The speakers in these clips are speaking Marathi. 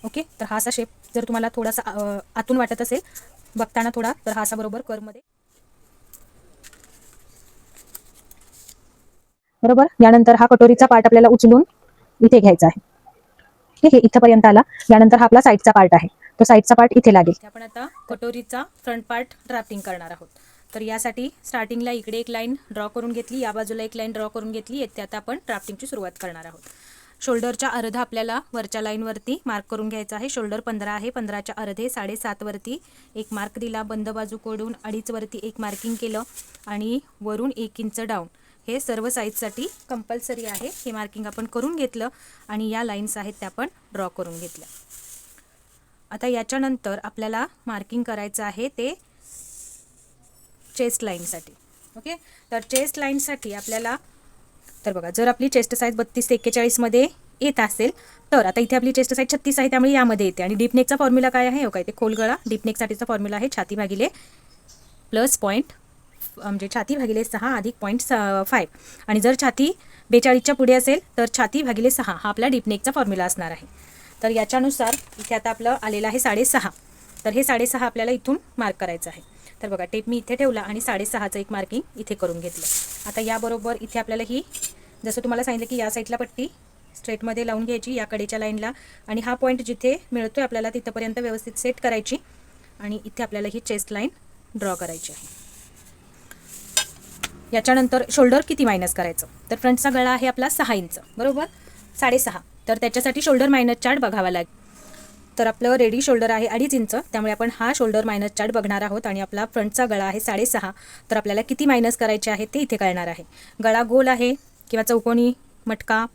ओके, तर हा असा शेप जर तुम्हाला थोडासा आतून वाटत असेल बघताना थोडा, तर हा असा बरोबर कर्वमध्ये बरोबर. यानंतर हा कटोरीचा पार्ट आपल्याला उचलून इथे घ्यायचा आहे. ठीक आहे, इथपर्यंत आला. यानंतर हा आपला साईडचा पार्ट आहे, तो साईडचा पार्ट इथे लागेल. आपण आता कटोरीचा फ्रंट पार्ट ड्राफ्टिंग करणार आहोत. तर यासाठी स्टार्टिंगला इकडे एक लाईन ड्रॉ करून घेतली, या बाजूला एक लाईन ड्रॉ करून घेतली. येथे आता आपण ड्राफ्टिंगची सुरुवात करणार आहोत. शोल्डरच्या अर्धा आपल्याला वरच्या लाईनवरती मार्क करून घ्यायचा आहे. शोल्डर 15 आहे, 15च्या अर्धे 7.5 वरती एक मार्क दिला. बंद बाजूकडून 2.5 वरती एक मार्किंग केलं आणि वरून 1 इंच डाऊन. हे सर्व साईजसाठी कंपल्सरी आहे. हे मार्किंग आपण करून घेतलं आणि या लाईन्स आहेत त्या आपण ड्रॉ करून घेतल्या. आता याच्यानंतर आपल्याला मार्किंग करायचं आहे ते चेस्ट लाईनसाठी. ओके, तर चेस्ट लाईनसाठी आपल्याला, तर बघा, जर आपली चेस्ट साईज 32 ते 41 मध्ये येत असेल तर आता इथे आपली चेस्ट साईज 36 आहे, त्यामुळे यामध्ये येते. आणि डीपनेकचा फॉर्म्युला काय आहे? ओके, ते खोल गळा डीपनेकसाठीचा फॉर्म्युला आहे छाती भागिले प्लस पॉईंट, म्हणजे छाती भागिले 6 अधिक 0.5. आणि जर छाती 42च्या पुढे असेल तर छाती भागिले 6 हा आपला डीपनेकचा फॉर्म्युला असणार आहे. तर याच्यानुसार इथे आता आपलं आलेलं आहे 6.5. तर हे 6.5 आपल्याला इथून मार्क करायचं आहे. तर बघा, टेप मी इथे ठेवला आणि 6.5चं एक मार्किंग इथे करून घेतलं. आता याबरोबर इथे आपल्याला ही, जसं तुम्हाला सांगितलं की या साईडला पट्टी स्ट्रेटमध्ये लावून घ्यायची या कडेच्या लाईनला, आणि हा पॉईंट जिथे मिळतोय आपल्याला तिथपर्यंत व्यवस्थित सेट करायची. आणि इथे आपल्याला ही चेस्ट लाईन ड्रॉ करायची आहे. याच्यानंतर शोल्डर किती मायनस करायचं? तर फ्रंटचा गळा आहे आपला 6 इंच, बरोबर, 6.5. तर त्याच्यासाठी शोल्डर मायनस चार्ट बघावा लागेल. तर आपलं रेडी शोल्डर आहे 2.5 इंच, त्यामुळे आपण हा शोल्डर मायनस चार्ट बघणार आहोत. आणि आपला फ्रंटचा गळा आहे 6.5, तर आपल्याला किती मायनस करायचे आहे ते इथे कळणार आहे. गळा गोल आहे किंवा चौकोनी मटका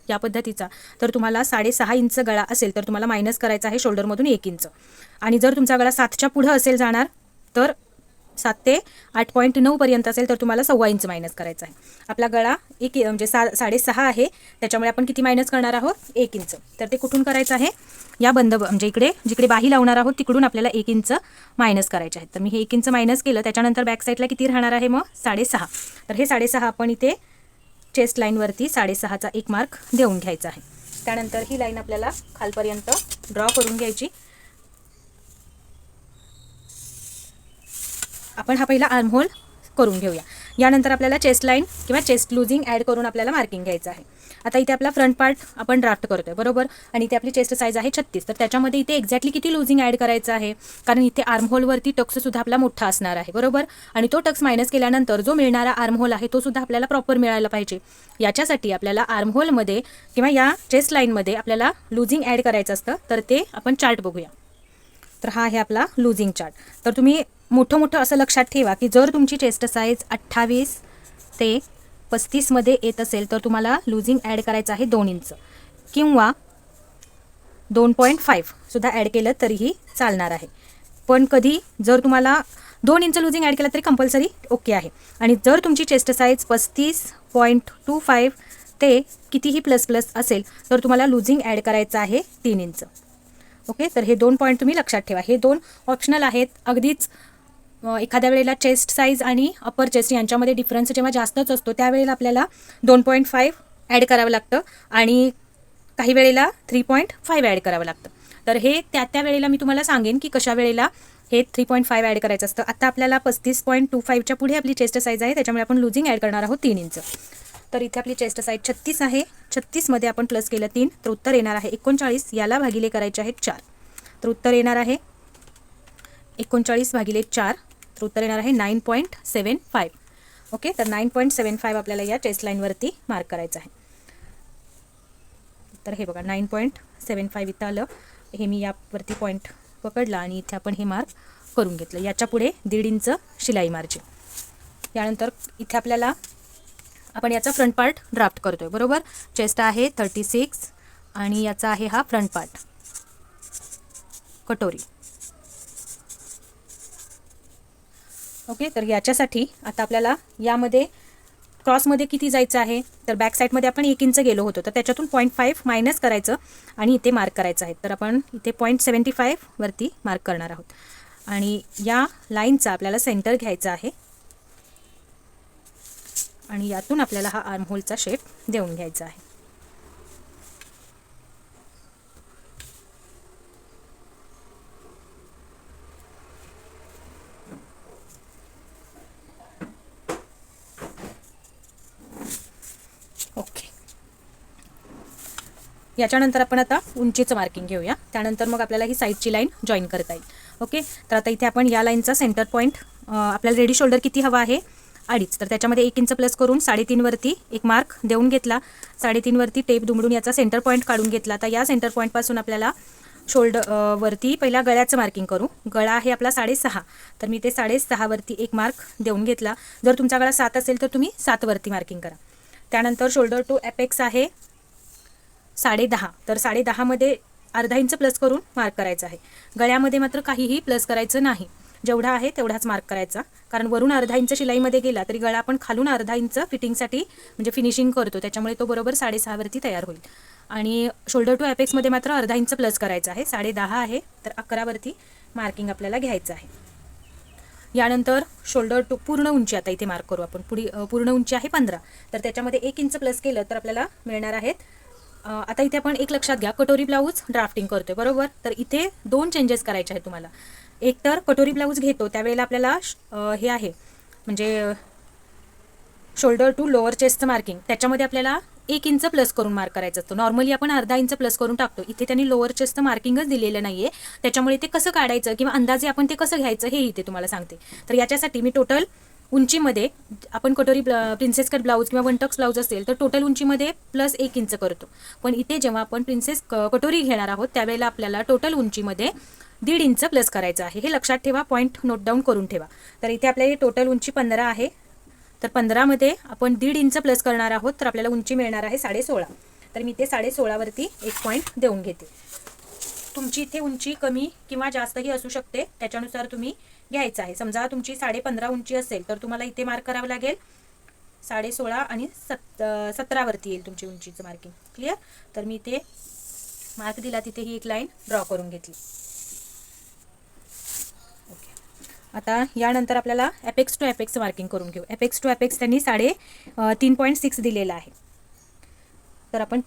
या पद्धतीचा, तर तुम्हाला 6.5 इंच गळा असेल तर तुम्हाला मायनस करायचा आहे शोल्डरमधून 1 इंच. आणि जर तुमचा गळा 7च्या पुढं असेल जाणार, तर 7 ते 8.9 पर्यंत असेल तर तुम्हाला 1.25 इंच मायनस करायचा आहे. आपला गळा म्हणजे 6.5 आहे, त्याच्यामुळे आपण किती मायनस करणार आहोत? 1 इंच. तर ते कुठून करायचं आहे? या बंद, म्हणजे इकडे जिकडे बाही लावणार आहोत तिकडून आपल्याला 1 इंच मायनस करायचे आहे. तर मी हे 1 इंच मायनस केलं. त्याच्यानंतर बॅक साईडला किती राहणार आहे मग? 6.5. तर हे 6.5 आपण इथे चेस्ट लाईनवरती 6.5चा एक मार्क देऊन घ्यायचा आहे. त्यानंतर ही लाईन आपल्याला खालपर्यंत ड्रॉ करून घ्यायची. आपण हा पहिला आर्म होल करून घेऊया. यानंतर आपल्याला चेस्ट लाईन किंवा चेस्ट लुझिंग ॲड करून आपल्याला मार्किंग घ्यायचं आहे. आता इथे आपला फ्रंट पार्ट आपण ड्राफ्ट करतोय, बरोबर, आणि इथे आपली चेस्ट साईज आहे 36. तर त्याच्यामध्ये इथे एक्झॅक्टली किती लुझिंग ॲड करायचं आहे? कारण इथे आर्म होलवरती टक्स सुद्धा आपला मोठा असणार आहे, बरोबर, आणि तो टक्स मायनस केल्यानंतर जो मिळणारा आर्म होल आहे तो सुद्धा आपल्याला प्रॉपर मिळायला पाहिजे. याच्यासाठी आपल्याला आर्म होलमध्ये किंवा या चेस्ट लाईनमध्ये आपल्याला लुझिंग ॲड करायचं असतं. तर ते आपण चार्ट बघूया. तर हा आहे आपला लुझिंग चार्ट. तर तुम्ही मोठं असं लक्षात ठेवा की जर तुमची चेस्ट साईज 28 ते 35 मध्ये येत असेल तर तुम्हाला लुझिंग ॲड करायचं आहे 2 इंच किंवा 2.5 सुद्धा ॲड केलं तरीही चालणार आहे. पण कधी जर तुम्हाला 2 इंच लुझिंग ॲड केलं तरी कंपल्सरी ओके आहे. आणि जर तुमची चेस्ट साईज 35.25 ते कितीही प्लस असेल तर तुम्हाला लुझिंग ॲड करायचं आहे 3 इंच. ओके, तर हे 2 पॉईंट तुम्ही लक्षात ठेवा. हे 2 ऑप्शनल आहेत. अगदीच एखाद्या वेळेला चेस्ट साईज आणि अपर चेस्ट यांच्यामध्ये डिफरन्स जेव्हा जास्तच असतो त्यावेळेला आपल्याला 2.5 ॲड करावं लागतं आणि काही वेळेला 3.5 ॲड करावं लागतं. तर हे त्या वेळेला मी तुम्हाला सांगेन की कशा वेळेला हे 3.5 ॲड करायचं असतं. आता आपल्याला 35.25च्या पुढे आपली चेस्ट साईज आहे, त्याच्यामुळे आपण लुझिंग ॲड करणार आहोत 3 इंच. तर इथे आपली चेस्ट साईज 36 आहे. 36 मध्ये आपण प्लस केलं 3, तर उत्तर येणार आहे 39. याला भागिले करायचे आहेत 4, तर उत्तर येणार आहे 39 भागिले 4, तर उत्तर येणार आहे 9.75. ओके, तर 9.75 आपल्याला या चेस्ट लाईनवरती मार्क करायचं आहे. तर हे बघा 9.75 इथं आलं. हे मी यावरती पॉईंट पकडला आणि इथे आपण हे मार्क करून घेतलं. याच्या पुढे 1.5 इंच शिलाई मार्जिन. यानंतर इथे आपल्याला आपण याचा फ्रंट पार्ट ड्राफ्ट करतोय, बरोबर. चेस्ट आहे 36 आणि याचा आहे हा फ्रंट पार्ट कटोरी. ओके, तर याच्यासाठी आता आपल्याला यामध्ये क्रॉसमध्ये किती जायचं आहे? तर बॅक साईडमध्ये आपण 1 इंच गेलो होतो, तर त्याच्यातून 0.5 मायनस करायचं आणि इथे मार्क करायचं आहे. तर आपण इथे 0.75 वरती मार्क करणार आहोत आणि या लाईनचा आपल्याला सेंटर घ्यायचा आहे आणि यातून आपल्याला हा आर्म होलचा शेप देऊन घ्यायचा आहे. याच्यानंतर आपण आता उंचीचं मार्किंग घेऊया, त्यानंतर मग आपल्याला ही साईडची लाईन जॉईन करता येईल. ओके, तर आता इथे आपण या लाईनचा सेंटर पॉईंट, आपल्याला रेडी शोल्डर किती हवा आहे 2.5, तर त्याच्यामध्ये 1 इंच प्लस करून 3.5 वरती एक मार्क देऊन घेतला. 3.5 वरती टेप दुमडून याचा सेंटर पॉईंट काढून घेतला. तर या सेंटर पॉईंटपासून आपल्याला शोल्डर वरती पहिला गळ्याचं मार्किंग करू. गळा आहे आपला 6.5, तर मी ते 6.5 वरती एक मार्क देऊन घेतला. जर तुमचा गळा 7 असेल तर तुम्ही 7 वरती मार्किंग करा. त्यानंतर शोल्डर टू एपेक्स आहे 10.5, तर 10.5 मध्ये अर्धा इंच प्लस करून मार्क करायचा आहे. गळ्यामध्ये मात्र काहीही प्लस करायचं नाही, जेवढा आहे तेवढाच मार्क करायचा, कारण वरून अर्धा इंच शिलाईमध्ये गेला तरी गळा आपण खालून अर्धा इंच फिटिंगसाठी म्हणजे फिनिशिंग करतो, त्याच्यामुळे तो बरोबर 6.5 वरती तयार होईल. आणि शोल्डर टू एपेक्समध्ये मात्र अर्धा इंच प्लस करायचा आहे. 10.5 आहे तर 11 वरती मार्किंग आपल्याला घ्यायचं आहे. यानंतर शोल्डर टू पूर्ण उंची आता इथे मार्क करू आपण. पूर्ण उंची आहे 15, तर त्याच्यामध्ये 1 इंच प्लस केलं तर आपल्याला मिळणार आहेत. आता इथे आपण एक लक्षात घ्या, कटोरी ब्लाऊज ड्राफ्टिंग करतोय बरोबर, तर इथे 2 चेंजेस करायचे आहेत तुम्हाला. एक तर कटोरी ब्लाऊज घेतो त्यावेळेला आपल्याला हे आहे म्हणजे शोल्डर टू लोअर चेस्टचं मार्किंग, त्याच्यामध्ये आपल्याला 1 इंच प्लस करून मार्क करायचं असतं. नॉर्मली आपण अर्धा इंच प्लस करून टाकतो, इथे त्यांनी लोअर चेस्टचं मार्किंगच दिलेलं नाहीये, त्याच्यामुळे ते कसं काढायचं किंवा अंदाजे आपण ते कसं घ्यायचं हे इथे तुम्हाला सांगते. तर याच्यासाठी मी टोटल उंचीमध्ये, आपण कटोरी प्रिन्सेस कट ब्लाऊज किंवा वन टक्स ब्लाऊज असेल तर टोटल उंचीमध्ये प्लस 1 इंच करतो, पण इथे जेव्हा आपण प्रिन्सेस कटोरी घेणार आहोत त्यावेळेला आपल्याला टोटल उंचीमध्ये 1.5 इंच प्लस करायचं आहे. हे लक्षात ठेवा, पॉईंट नोट डाऊन करून ठेवा. तर इथे आपल्याला टोटल उंची 15 आहे, तर 15 मध्ये आपण 1.5 इंच प्लस करणार आहोत, तर आपल्याला उंची मिळणार आहे 16.5. तर मी ते 16.5 वरती एक पॉईंट देऊन घेते. तुमची इथे उंची कमी किंवा जास्तही असू शकते, त्याच्यानुसार तुम्ही घ्यायचं आहे. समजा तुमची 15.5 उंची असेल तर तुम्हाला इथे मार्क करावं लागेल 16.5 आणि 17 वरती येईल तुमची उंचीचं मार्किंग. क्लिअर? तर मी इथे मार्क दिला, तिथे ही एक लाईन ड्रॉ करून घेतली. ओके, आता यानंतर आपल्याला एपेक्स टू एपेक्स मार्किंग करून घेऊ. एपेक्स टू एपेक्स त्यांनी 3.6 दिलेलं आहे, तर आपण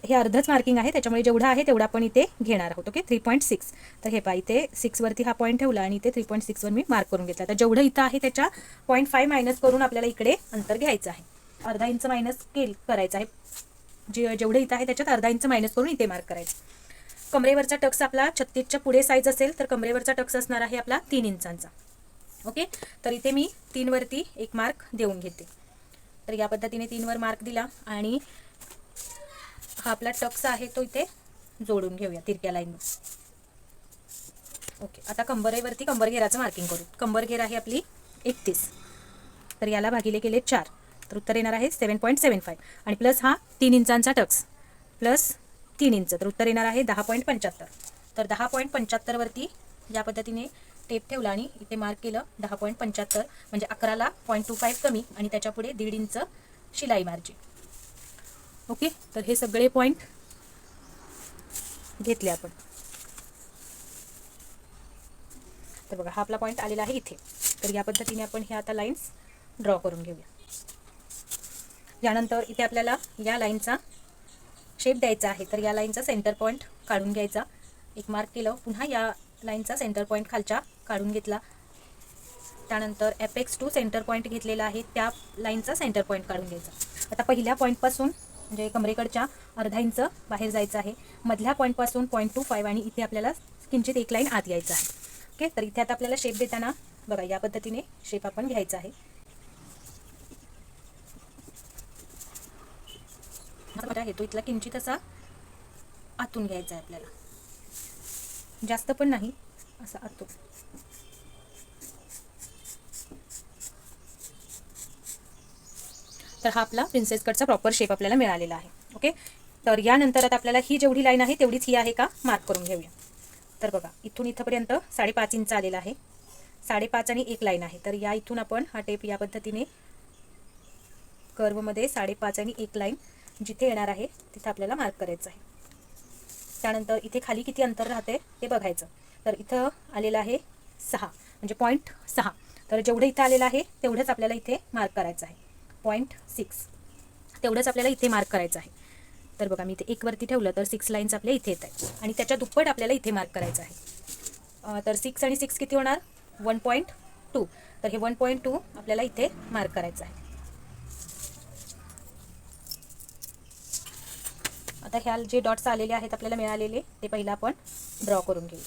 हे अर्धच मार्किंग आहे, त्याच्यामुळे जेवढं आहे तेवढं आपण इथे घेणार आहोत. ओके, 3.6. तर हे पहा, इथे 6 वरती हा पॉईंट ठेवला आणि इथे 3.6 वर मी मार्क करून घेतला. तर जेवढं इथं आहे त्याच्या 0.5 मायनस करून आपल्याला इकडे अंतर घ्यायचं आहे. अर्धा इंच मायनस करायचं आहे, जेवढं इथं आहे त्याच्यात अर्धा इंच मायनस करून इथे मार्क करायचं. कमरेवरचा टक्स आपला 36च्या पुढे साईज असेल तर कमरेवरचा टक्स असणार आहे आपला 3 इंचांचा. ओके, तर इथे मी 3 वरती एक मार्क देऊन घेते. तर या पद्धतीने 3 वर मार्क दिला आणि हा आपला टक्स आहे तो इथे जोडून घेऊया तिरक्या लाईनवर. ओके, आता कंबरेवरती कंबरघेराचं मार्किंग करू. कंबरघेर आहे आपली 31, तर याला भागिले केले 4, तर उत्तर येणार आहे 7.75 आणि प्लस हा 3 इंचांचा टक्स प्लस 3 इंच, तर उत्तर येणार आहे 10.75. तर 10.75 वरती या पद्धतीने टेप ठेवला आणि इथे मार्क केलं 10.75, म्हणजे 11ला 0.25 कमी आणि त्याच्या पुढे 1.5 इंच शिलाई मार्जिन. ओके, तर हे सगळे पॉईंट घेतले आपण. तर बघा, हा आपला पॉईंट आलेला आहे इथे. तर या पद्धतीने आपण हे आता लाईन्स ड्रॉ करून घेऊया. यानंतर इथे आपल्याला या लाईनचा शेप द्यायचा आहे, तर या लाईनचा सेंटर पॉईंट काढून घ्यायचा. एक मार्क केलं, पुन्हा या लाईनचा सेंटर पॉईंट खालच्या काढून घेतला. त्यानंतर एपेक्स टू सेंटर पॉईंट घेतलेला आहे, त्या लाईनचा सेंटर पॉईंट काढून घ्यायचा. आता पहिल्या पॉईंटपासून म्हणजे कमरेकडच्या अर्धा इंच बाहेर जायचं आहे, मधल्या पॉईंटपासून 0.25 आणि इथे आपल्याला किंचित एक लाईन आत यायचं आहे. ओके, तर इथे आता आपल्याला शेप देताना बघा या पद्धतीने शेप आपण घ्यायचा आहे. तो इथला किंचित असा आतून घ्यायचा आहे आपल्याला, जास्त पण नाही, असा आतून. तर हा आपला प्रिन्सेस कटचा प्रॉपर शेप आपल्याला मिळालेला आहे. ओके, तर यानंतर आता आपल्याला ही जेवढी लाईन आहे तेवढीच ही आहे का मार्क करून घेऊया. तर बघा, इथून इथपर्यंत 5.5 इंच आलेला आहे, 5.5 आणि एक लाईन आहे. तर या इथून आपण हा टेप या पद्धतीने कर्वमध्ये 5.5 आणि एक लाईन जिथे येणार आहे तिथे आपल्याला मार्क करायचं आहे. त्यानंतर इथे खाली किती अंतर राहते ते बघायचं. तर इथं आलेलं आहे 6, म्हणजे 0.6. तर जेवढं इथं आलेलं आहे तेवढंच आपल्याला इथे मार्क करायचं आहे. 0.6 तेवढंच आपल्याला इथे मार्क करायचं आहे. तर बघा, मी इथे 1 वरती ठेवलं तर 6 लाईन्स आपल्या इथे येत आहेत आणि त्याच्या दुप्पट आपल्याला इथे मार्क करायचं आहे. तर 6 आणि 6 किती होणार? 1.2. तर हे 1.2 आपल्याला इथे मार्क करायचं आहे. आता आता ह्या जे डॉट्स आलेले आहेत आपल्याला मिळालेले ते पहिला आपण ड्रॉ करून घेऊ.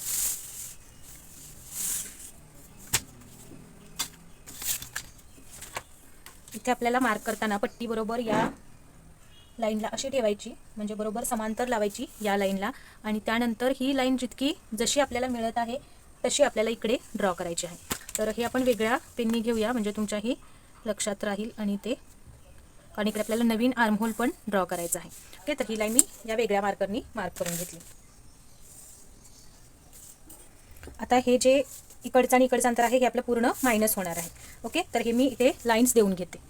इथे आपल्याला मार्क करताना पट्टी बरोबर या लाईनला अशी ठेवायची, म्हणजे बरोबर समांतर लावायची या लाईनला, आणि त्यानंतर ही लाईन जितकी जशी आपल्याला मिळत आहे तशी आपल्याला इकडे ड्रॉ करायची आहे. तर हे आपण वेगळ्या पेननी घेऊया म्हणजे तुमच्याही लक्षात राहील. आणि ते कारण इकडे आपल्याला नवीन आर्महोल पण ड्रॉ करायचा आहे. ओके, तर ही लाईन मी या वेगळ्या मार्करनी मार्क करून घेतली. आता हे जे इकडचं आणि इकडचं अंतर आहे हे आपलं पूर्ण मायनस होणार आहे. ओके, तर हे मी इथे लाईन्स देऊन घेते.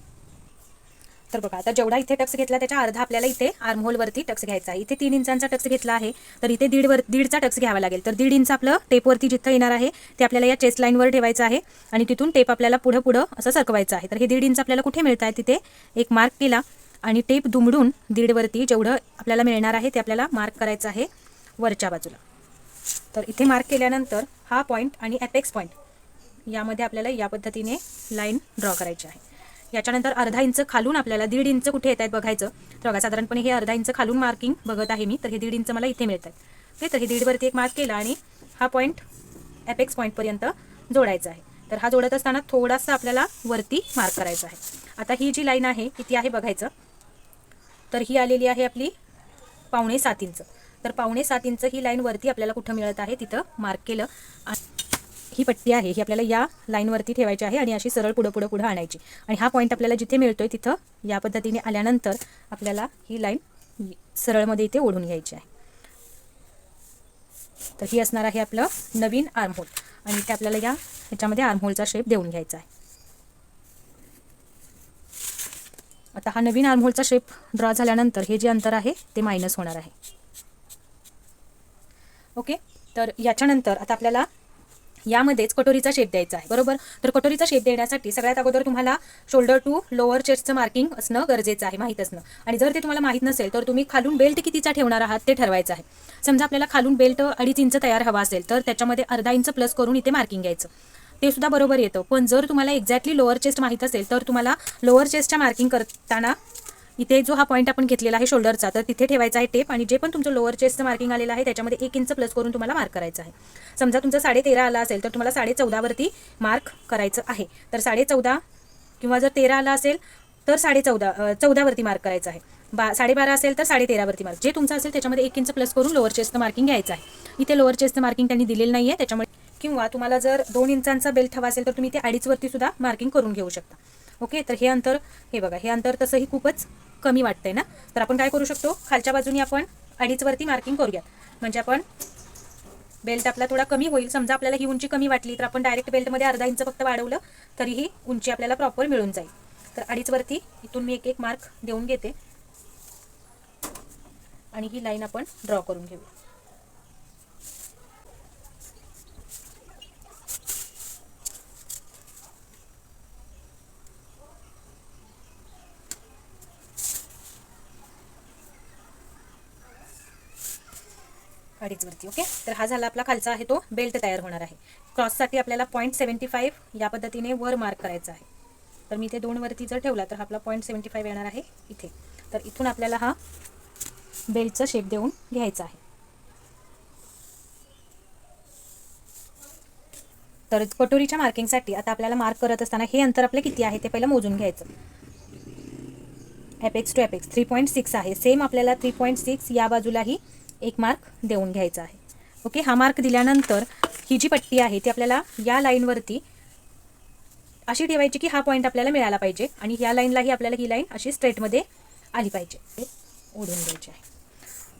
तर बघा, आता जेवढा इथे टक्स घेतला त्याच्या अर्धा आपल्याला इथे आर्महोलवरती टक्स घ्यायचा आहे. इथे 3 इंचांचा टक्स घेतला आहे, तर इथे दीडचा टक्स घ्यावा लागेल. तर 1.5 इंच आपलं टेपवरती जिथं येणार आहे ते आपल्याला या चेस्ट लाईनवर ठेवायचं आहे, आणि तिथून टेप आपल्याला पुढं असं सरकवायचं आहे. तर हे 1.5 इंच आपल्याला कुठे मिळत आहे तिथे एक मार्क केला, आणि टेप दुमडून 1.5 वरती जेवढं आपल्याला मिळणार आहे ते आपल्याला मार्क करायचं आहे वरच्या बाजूला. तर इथे मार्क केल्यानंतर हा पॉईंट आणि ॲपेक्स पॉईंट यामध्ये आपल्याला या पद्धतीने लाईन ड्रॉ करायची आहे. याच्यानंतर अर्धा इंच खालून आपल्याला 1.5 इंच कुठे येत आहेत बघायचं. तर बघा, साधारणपणे हे अर्धा इंच खालून मार्किंग बघत आहे मी, तर हे 1.5 इंच मला इथे मिळत आहेत. ओके, तर हे 1.5 वरती एक मार्क केला, आणि हा पॉईंट ॲपेक्स पॉईंटपर्यंत जोडायचा आहे. तर हा जोडत असताना थोडासा आपल्याला वरती मार्क करायचा आहे. आता ही जी लाईन आहे किती आहे बघायचं. तर ही आलेली आहे आपली 6.25 इंच. तर 6.25 इंच ही लाईन वरती आपल्याला कुठं मिळत आहे तिथं मार्क केलं. ही पट्टी आहे ही आपल्याला या लाईनवरती ठेवायची आहे, आणि अशी सरळ पुढं आणायची. आणि हा पॉईंट आपल्याला जिथे मिळतोय तिथं या पद्धतीने आल्यानंतर आपल्याला ही लाईन सरळमध्ये इथे ओढून घ्यायची आहे. तर ही असणार आहे आपलं नवीन आर्महोल, आणि इथे आपल्याला ह्याच्यामध्ये आर्महोलचा शेप देऊन घ्यायचा आहे. आता हा नवीन आर्महोलचा शेप ड्रॉ झाल्यानंतर हे जे अंतर आहे ते मायनस होणार आहे. ओके, तर याच्यानंतर आता आपल्याला यामध्येच कटोरीचा शेप द्यायचा आहे, बरोबर. तर कटोरीचा शेप देण्यासाठी सगळ्यात अगोदर तुम्हाला शोल्डर टू लोअर चेस्टचं मार्किंग असणं गरजेचं आहे, माहीत असणं. आणि जर ते तुम्हाला माहीत नसेल तर तुम्ही खालून बेल्ट कितीचा ठेवणार आहात ते ठरवायचं आहे. समजा आपल्याला खालून बेल्ट 2.5 इंच तयार हवा असेल तर त्याच्यामध्ये अर्धा इंच प्लस करून इथे मार्किंग घ्यायचं, ते सुद्धा बरोबर येतं. पण जर तुम्हाला एक्झॅक्टली लोअर चेस्ट माहीत असेल तर तुम्हाला लोअर चेस्टच्या मार्किंग करताना इथे जो हा पॉईंट आपण घेतलेला आहे शोल्डरचा, तर तिथे ठेवायचा आहे टेप, आणि जे पण तुमचं लोअर चेस्टचं मार्किंग आलेलं आहे त्याच्यामध्ये 1 इंच प्लस करून तुम्हाला मार्क करायचं आहे. समजा तुमचं 13.5 आला असेल तर तुम्हाला 14.5 वरती मार्क करायचं आहे. तर 14.5 किंवा जर 13 आला असेल तर 14.5 वरती मार्क करायचं आहे. 12.5 असेल तर 13.5 वरती मार्क, जे तुमचं असेल त्याच्यामध्ये 1 इंच प्लस करून लोअर चेस्टचं मार्किंग घ्यायचं आहे. इथे लोअर चेस्टचं मार्किंग त्यांनी दिलेलं नाही आहे त्याच्यामुळे, किंवा तुम्हाला जर 2 इंचांचा बेल्ट हवा असेल तर तुम्ही ते 2.5 वरती सुद्धा मार्किंग करून घेऊ शकता. ओके, तर हे अंतर, हे बघा, हे अंतर तसंही खूपच कमी वाटतंय ना. तर आपण काय करू शकतो, खालच्या बाजूनी आपण 2.5 वरती मार्किंग करूयात, म्हणजे आपण बेल्ट आपला थोडा कमी होईल. समजा आपल्याला ही उंची कमी वाटली तर आपण डायरेक्ट बेल्टमध्ये अर्धा इंच फक्त वाढवलं तरीही उंची आपल्याला प्रॉपर मिळून जाईल. तर 2.5 वरती इथून मी एक मार्क देऊन घेते, आणि ही लाईन आपण ड्रॉ करून घेऊया. अडीच वरती. ओके, तर हा झाला आपला खालचा आहे तो बेल्ट तयार होणार आहे. क्रॉससाठी आपल्याला 0.75 या पद्धतीने वर मार्क करायचा आहे. तर मी इथे 2 वरती जर ठेवला तर आपला 0.75 येणार आहे इथे. तर इथून आपल्याला हा बेल्टचा शेप देऊन घ्यायचा आहे. तर कटोरीच्या मार्किंगसाठी आता आपल्याला मार्क करत असताना हे अंतर आपलं किती आहे ते पहिलं मोजून घ्यायचं. ॲपेक्स टू ॲपेक्स 3.6 आहे. सेम आपल्याला 3.6 या बाजूलाही एक मार्क देऊन घ्यायचा आहे. ओके, हा मार्क दिल्यानंतर ही जी पट्टी आहे ती आपल्याला या लाईनवरती अशी ठेवायची की हा पॉईंट आपल्याला मिळाला पाहिजे, आणि या लाईनलाही आपल्याला ही लाईन अशी स्ट्रेटमध्ये आली पाहिजे. ओढून घ्यायची आहे.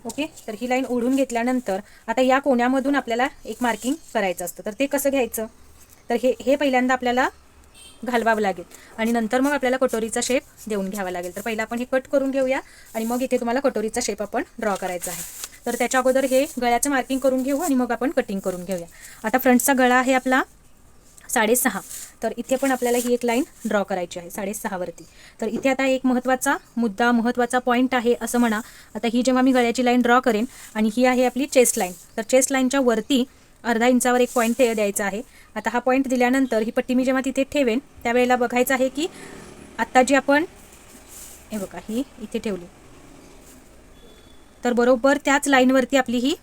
ओके, तर ही लाईन ओढून घेतल्यानंतर आता या कोण्यामधून आपल्याला एक मार्किंग करायचं असतं. तर ते कसं घ्यायचं, तर हे पहिल्यांदा आपल्याला घालवावं लागेल, आणि नंतर मग आपल्याला कटोरीचा शेप देऊन घ्यावा लागेल. तर पहिला आपण हे कट करून घेऊया, आणि मग इथे तुम्हाला कटोरीचा शेप आपण ड्रॉ करायचा आहे. तर त्याच्या अगोदर हे गळ्याचं मार्किंग करून घेऊ, आणि मग आपण कटिंग करून घेऊया. आता फ्रंटचा गळा आहे आपला 6.5, तर इथे पण आपल्याला ही एक लाईन ड्रॉ करायची आहे 6.5 वरती. तर इथे आता एक महत्त्वाचा पॉईंट आहे असं म्हणा. आता ही जेव्हा मी गळ्याची लाईन ड्रॉ करेन, आणि ही आहे आपली चेस्ट लाईन, तर चेस्ट लाईनच्या वरती अर्धा इंचावर एक पॉईंट द्यायचा आहे. आता हा पॉईंट दिल्यानंतर ही पट्टी मी जेव्हा तिथे ठेवेन त्यावेळेला बघायचं आहे की आत्ता जी आपण हे बघा ही इथे ठेवली, तर बरोबर त्याच लाईनवरती आपली ही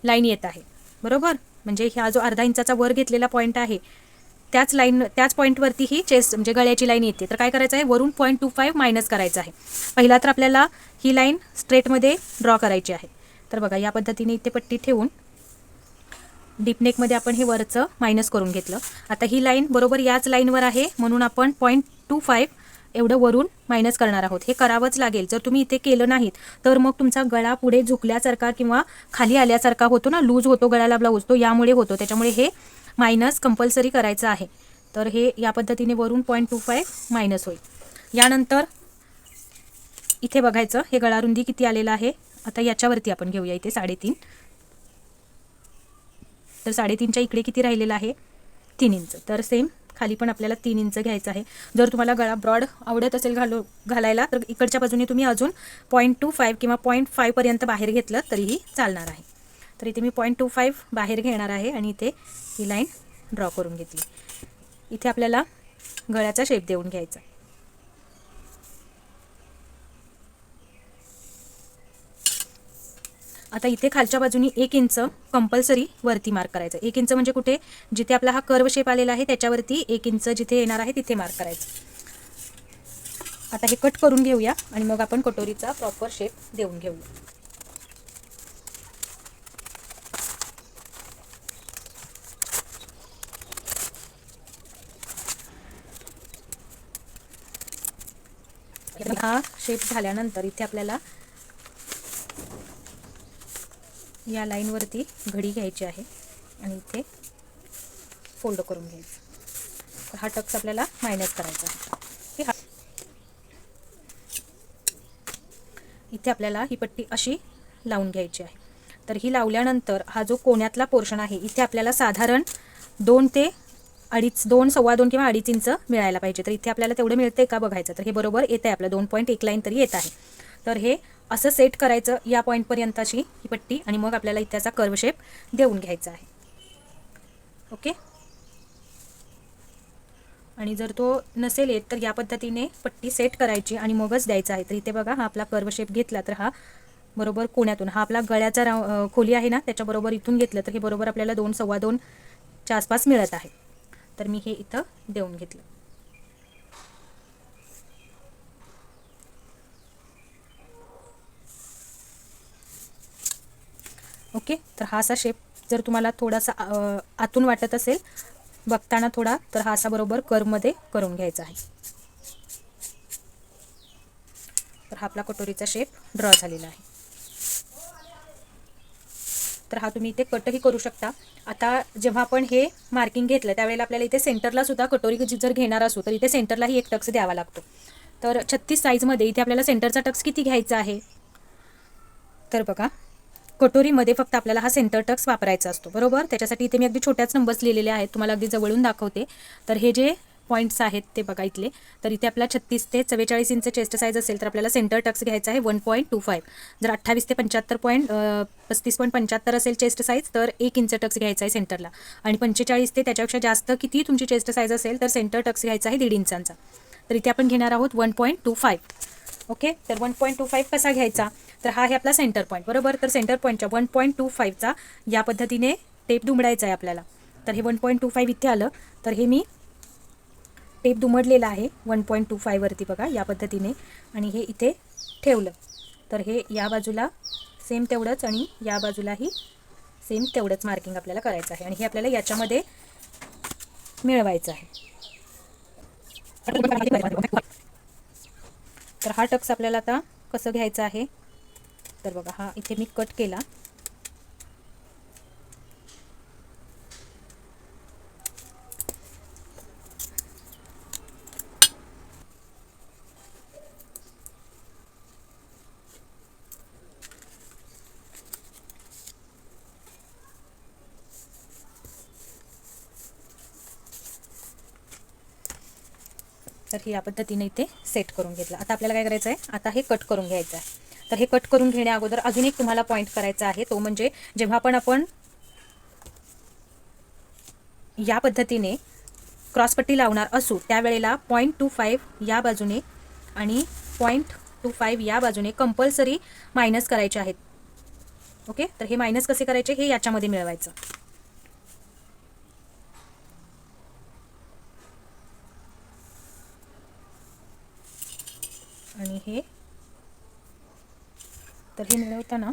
लाईन येत आहे, बरोबर. म्हणजे हा जो अर्धा इंचाचा वर घेतलेला पॉईंट आहे त्याच पॉईंटवरती ही चेस्ट म्हणजे गळ्याची लाईन येते. तर काय करायचं आहे, वरून 0.25 मायनस करायचं आहे. पहिला तर आपल्याला ही लाईन स्ट्रेटमध्ये ड्रॉ करायची आहे. तर बघा या पद्धतीने इथे पट्टी ठेवून डीपनेकमध्ये आपण हे वरचं मायनस करून घेतलं. आता ही लाईन बरोबर याच लाईनवर आहे म्हणून आपण 0.25 एवढं वरून मायनस करणार आहोत. हे करावंच लागेल. जर तुम्ही इथे केलं नाहीत तर मग तुमचा गळा पुढे झुकल्यासारखा किंवा खाली आल्यासारखा होतो ना, लूज होतो गळ्याला ब्लाऊज, तो यामुळे होतो. त्याच्यामुळे हे मायनस कंपल्सरी करायचं आहे. तर हे या पद्धतीने वरून 0.25 मायनस होईल. यानंतर इथे बघायचं हे गळारुंदी किती आलेलं आहे. आता याच्यावरती आपण घेऊया इथे 3.5. तर 3.5च्या इकडे किती राहिलेलं आहे, 3 इंच. तर सेम खाली पण आपल्याला 3 इंच घ्यायचं आहे. जर तुम्हाला गळा ब्रॉड आवडत असेल घालायला तर इकडच्या बाजूने तुम्ही अजून 0.25 किंवा 0.5 पर्यंत बाहेर घेतलं तरीही चालणार आहे. तर इथे मी 0.25 बाहेर घेणार आहे आणि इथे ही लाईन ड्रॉ करून घेतली. इथे आपल्याला गळ्याचा शेप देऊन घ्यायचा. आता इथे खालच्या बाजूनी 1 इंच कंपल्सरी वरती मार्क करायचं. 1 इंच म्हणजे कुठे, जिथे आपला हा कर्व शेप आलेला आहे त्याच्यावरती 1 इंच जिथे येणार आहे तिथे मार्क करायचं. आता हे कट करून घेऊया आणि मग आपण कटोरीचा प्रॉपर शेप देऊन घेऊया. हा शेप झाल्यानंतर इथे आपल्याला या लाईनवरती घडी घ्यायची आहे आणि इथे फोल्ड करून घ्यायचं. तर हा टक्स आपल्याला मायनस करायचा आहे. इथे आपल्याला ही पट्टी अशी लावून घ्यायची आहे. तर ही लावल्यानंतर हा जो कोण्यातला पोर्शन आहे इथे आपल्याला साधारण 2 ते 2.5 सव्वा 2 किंवा 2.5 इंच मिळायला पाहिजे. तर इथे आपल्याला तेवढं मिळते का बघायचं. तर हे बरोबर येत आहे आपलं 2.1 लाईन तरी येत आहे. तर हे असं सेट करायचं या पॉईंटपर्यंत अशी ही पट्टी आणि मग आपल्याला इथे त्याचा कर्व शेप देऊन घ्यायचा आहे. ओके. आणि जर तो नसेल येत तर या पद्धतीने पट्टी सेट करायची आणि मगच द्यायचा आहे. तर इथे बघा हा आपला कर्व शेप घेतला तर हा बरोबर कोण्यातून हा आपला गळ्याचा खोली आहे ना त्याच्याबरोबर इथून घेतलं तर हे बरोबर आपल्याला 2 सव्वा 2च्या आसपास मिळत आहे. तर मी हे इथं देऊन घेतलं. ओके. तर हा असा शेप जर तुम्हाला थोडासा आतून वाटत असेल बघताना थोडा तर हा असा बरोबर कर्वमध्ये करून घ्यायचा आहे. तर हा आपला कटोरीचा शेप ड्रॉ झालेला आहे. तर हा तुम्ही इथे कटही करू शकता. आता जेव्हा आपण हे मार्किंग घेतलं त्यावेळेला आपल्याला इथे सेंटरला सुद्धा कटोरी जर घेणार असू तर इथे सेंटरलाही एक टक्स द्यावा लागतो. तर 36 साईजमध्ये इथे आपल्याला सेंटरचा टक्स किती घ्यायचा आहे. तर बघा कटोरीमध्ये फक्त आपल्याला हा सेंटर टक्स वापरायचा असतो, बरोबर. त्याच्यासाठी इथे मी अगदी छोट्याच नंबर्स लिहिलेले आहेत, तुम्हाला अगदी जवळून दाखवते. तर हे जे पॉईंट्स आहेत ते बघा इथले. तर इथे आपला 36 ते 44 इंच चेस्ट साईज असेल तर आपल्याला सेंटर टक्स घ्यायचा आहे 1.25. जर 28 ते 35.75 असेल चेस्ट साईज तर 1 इंच टक्स घ्यायचा आहे सेंटरला. आणि 45 ते त्याच्यापेक्षा जास्त किती तुमची चेस्ट साईज असेल तर सेंटर टक्स घ्यायचा आहे 1.5 इंचांचा. तर इथे आपण घेणार आहोत 1.25. ओके. तर 1.25 कसा घ्यायचा. तर हा आहे आपला सेंटर पॉईंट, बरोबर. तर सेंटर पॉईंटच्या 1.25चा या पद्धतीने टेप दुमडायचा आहे आपल्याला. तर हे 1.25 इथे आलं तर हे मी टेप दुमडलेला आहे 1.25 वरती बघा या पद्धतीने आणि हे इथे ठेवलं. तर हे या बाजूला सेम तेवढंच आणि या बाजूलाही सेम तेवढंच मार्किंग आपल्याला करायचं आहे आणि हे आपल्याला याच्यामध्ये मिळवायचं आहे. तर हा टक्स आपल्याला आता कसं घ्यायचं आहे. तर बघा हा इथे मी कट केला. तर ही या पद्धतीने इथे सेट करून घेतलं. आता आपल्याला काय करायचं आहे, आता हे कट करून घ्यायचं आहे. तर हे कट करून घेण्या अगोदर अजून एक तुम्हाला पॉईंट करायचा आहे, तो म्हणजे जेव्हा आपण या पद्धतीने क्रॉसपट्टी लावणार असू त्यावेळेला 0.25 या बाजूने आणि .25 या बाजूने कंपल्सरी मायनस करायचे आहेत. ओके, तर हे मायनस कसे करायचे हे याच्यामध्ये मिळवायचं. आणि हे तर हे मिळवताना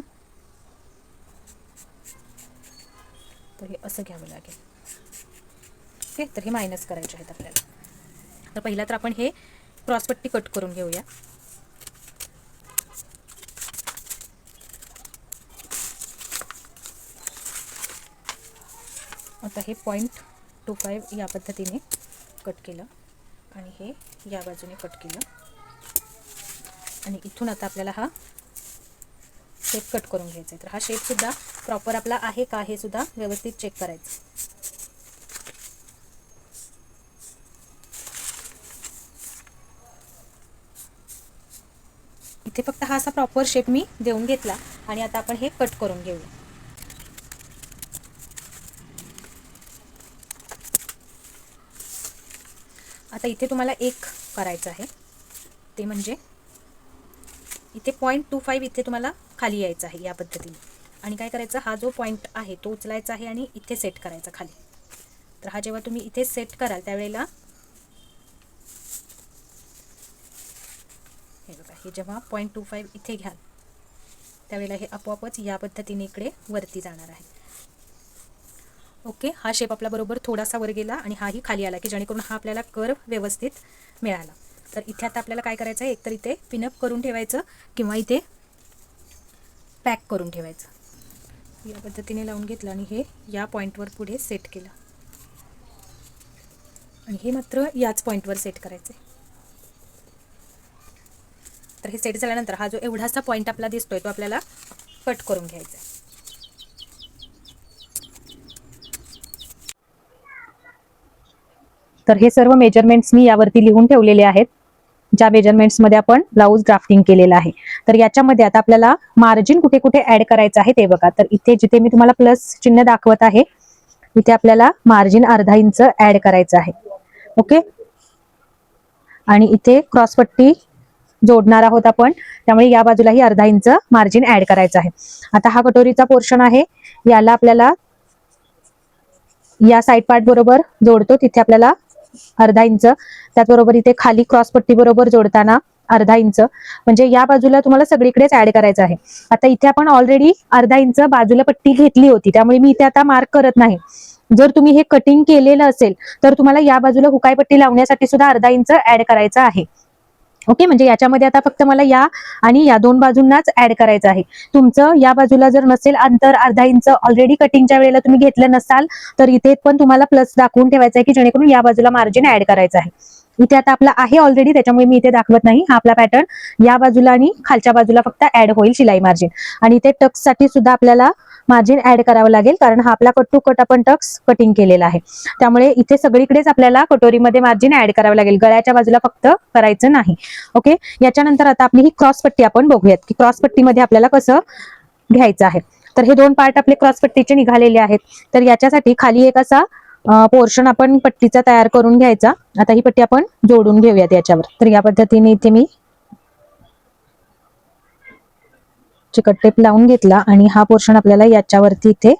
तर हे असं घ्यावं लागेल. ओके, तर हे मायनस करायचे आहेत आपल्याला. तर पहिला तर आपण हे क्रॉसपट्टी कट करून घेऊया. आता हे .25 या पद्धतीने कट केलं आणि हे या बाजूने कट केलं आणि इथून आता आपल्याला हा शेप कट करून घ्यायचा आहे. तर हा शेपसुद्धा प्रॉपर आपला आहे का हे सुद्धा व्यवस्थित चेक करायचं. इथे फक्त हा असा प्रॉपर शेप मी देऊन घेतला आणि आता आपण हे कट करून घेऊया. आता इथे तुम्हाला एक करायचं आहे, ते म्हणजे इथे .25 इथे तुम्हाला खाली यायचं आहे या पद्धतीने. आणि काय करायचं, हा जो पॉईंट आहे तो उचलायचा आहे आणि इथे सेट करायचा खाली. तर हा जेव्हा तुम्ही इथे सेट कराल त्यावेळेला हे बघा, हे जेव्हा .25 इथे घ्याल त्यावेळेला हे आपोआपच या पद्धतीने इकडे वरती जाणार आहे. ओके, हा शेप आपला बरोबर थोडासा वर गेला आणि हाही खाली आला की जेणेकरून हा आपल्याला कर्व व्यवस्थित मिळाला. तर इथे आता आपल्याला काय करायचं आहे, एकतर इथे पिनअप करून ठेवायचं किंवा इथे पॅक करून ठेवायचं. या पद्धतीने लावून घेतलं आणि हे या पॉईंटवर पुढे सेट केलं आणि हे मात्र याच पॉईंटवर सेट करायचं. तर हे सेट झाल्यानंतर हा जो एवढासा पॉईंट आपला दिसतोय तो आपल्याला कट करून घ्यायचा आहे. तर हे सर्व मेजरमेंट्स मी यावरती लिहून ठेवलेले आहेत, ज्या मेजरमेंट्समध्ये आपण ब्लाऊज ड्राफ्टिंग केलेलं आहे. तर याच्यामध्ये आता आपल्याला मार्जिन कुठे कुठे ऍड करायचं आहे ते बघा. तर इथे जिथे मी तुम्हाला प्लस चिन्ह दाखवत आहे इथे आपल्याला मार्जिन अर्धा इंच ऍड करायचं आहे. ओके, आणि इथे क्रॉसपट्टी जोडणार आहोत आपण, त्यामुळे या बाजूलाही अर्धा इंच मार्जिन ऍड करायचं आहे. आता हा कटोरीचा पोर्शन आहे, याला आपल्याला या साइड पार्ट बरोबर जोडतो तिथे आपल्याला अर्धा इंच, त्याचबरोबर इथे खाली क्रॉसपट्टी बरोबर जोडताना अर्धा इंच, म्हणजे या बाजूला तुम्हाला सगळीकडेच ऍड करायचं आहे. आता इथे आपण ऑलरेडी अर्धा इंच बाजूला पट्टी घेतली होती त्यामुळे मी इथे आता मार्क करत नाही. जर तुम्ही हे कटिंग केलेलं असेल तर तुम्हाला या बाजूला हुकाई पट्टी लावण्यासाठी सुद्धा अर्धा इंच ऍड करायचं आहे. ओके, म्हणजे याच्यामध्ये आता फक्त मला या आणि या दोन बाजूंनाच ऍड करायचं आहे. तुमचं या बाजूला जर नसेल अंतर अर्धा इंच ऑलरेडी कटिंगच्या वेळेला तुम्ही घेतलं नसाल तर इथे पण तुम्हाला प्लस दाखवून ठेवायचं आहे की जेणेकरून या बाजूला मार्जिन ऍड करायचं आहे. इथे आता आपला आहे ऑलरेडी त्याच्यामुळे मी इथे दाखवत नाही. हा आपला पॅटर्न या बाजूला आणि खालच्या बाजूला फक्त ऍड होईल शिलाई मार्जिन. आणि इथे टक्स साठी सुद्धा आपल्याला मार्जिन ऍड करावं लागेल कारण हा आपला कट टू कट आपण टक्स कटिंग केलेला आहे. त्यामुळे इथे सगळीकडेच आपल्याला कटोरीमध्ये मार्जिन ऍड करावं लागेल, गळ्याच्या बाजूला फक्त करायचं नाही. ओके, याच्यानंतर आता आपली ही क्रॉसपट्टी आपण बघूयात की क्रॉसपट्टीमध्ये आपल्याला कसं घ्यायचं आहे. तर हे दोन पार्ट आपले क्रॉसपट्टीचे निघालेले आहेत. तर याच्यासाठी खाली एक असा पोर्शन आपण पट्टीचा तयार करून घ्यायचा. आता ही पट्टी आपण जोडून घेऊयात याच्यावर. तर या पद्धतीने इथे मी चिकट टेप लावून घेतला आणि हा पोर्शन आपल्याला याच्यावरती इथे